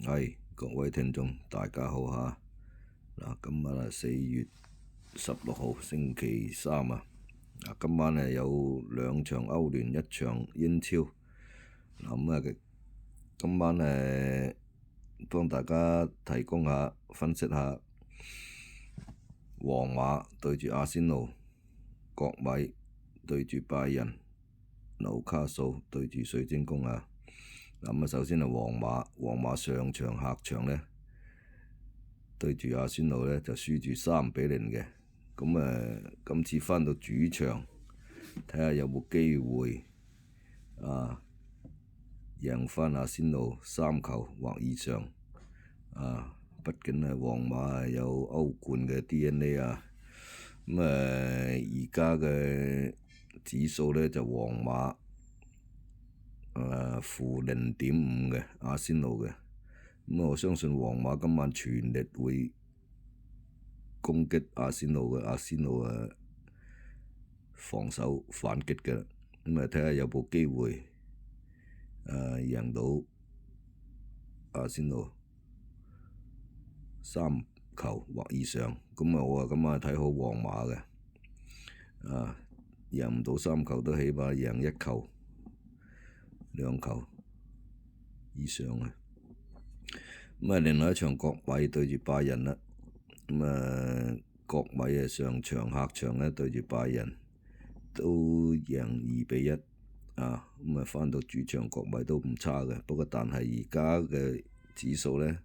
各位聽眾，大家好嚇！今晚係4月16號星期三啊！今晚有兩場歐聯，一場英超。今晚幫大家提供下分析下皇馬對住阿仙奴，國米對住拜仁，紐卡素對住水晶宮啊！首先係皇馬上場客場呢，對住阿仙奴呢就輸住3-0嘅。今次返到主場，睇下有冇機會贏返阿仙奴3球或以上。畢竟係皇馬係有歐冠嘅 DNA 啊。而家嘅指數呢就皇馬-0.5嘅阿仙奴嘅。我相信皇馬今晚全力會攻擊阿仙奴嘅，阿仙奴防守反擊嘅。睇下有冇機會贏到阿仙奴3球或以上。我今晚睇好皇馬嘅。贏唔到3球都起碼贏1球、2球以上啊！另外一場國米對住拜仁啦。國米上場客場呢對住拜仁都贏2-1。返到主場國米都唔差嘅，不過但係而家嘅指數呢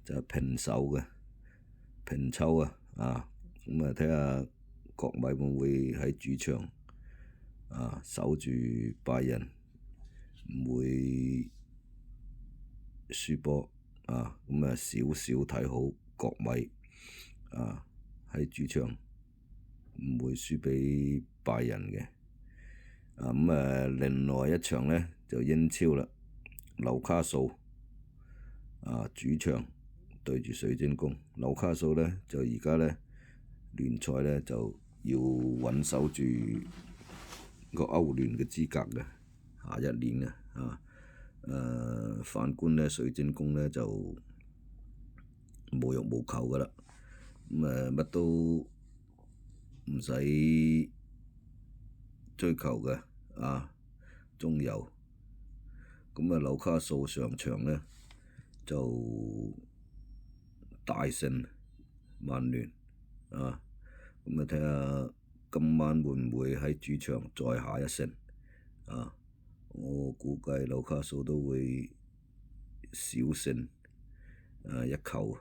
就係平手嘅，平抽啊！睇下國米會唔會喺主場守住拜仁，唔會輸波少少睇好國米喺主場唔會輸俾拜仁嘅。另外一場呢就英超啦，紐卡素主場對住水晶宮。紐卡素呢就而家呢聯賽呢就要穩守住個歐聯嘅資格嘅，下一年反觀呢水晶宮呢就無欲無求噶啦，乜都唔使追求嘅中游。紐卡素上場呢就大勝曼聯睇下今晚會唔會喺主場再下一城。我估計紐卡素都會小勝1球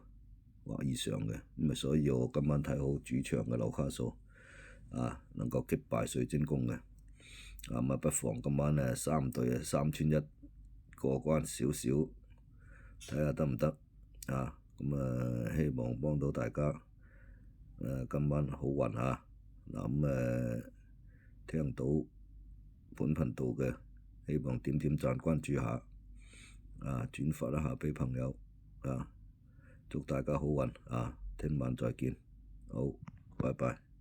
或以上嘅。所以我今晚睇好主場嘅紐卡素能夠擊敗水晶宮嘅。不妨今晚3隊3串1過關少少，睇下得唔得。希望幫到大家今晚好運嚇。聽到本頻道嘅，希望點讚關注下轉發一下俾朋友祝大家好運聽晚再見，好，拜拜。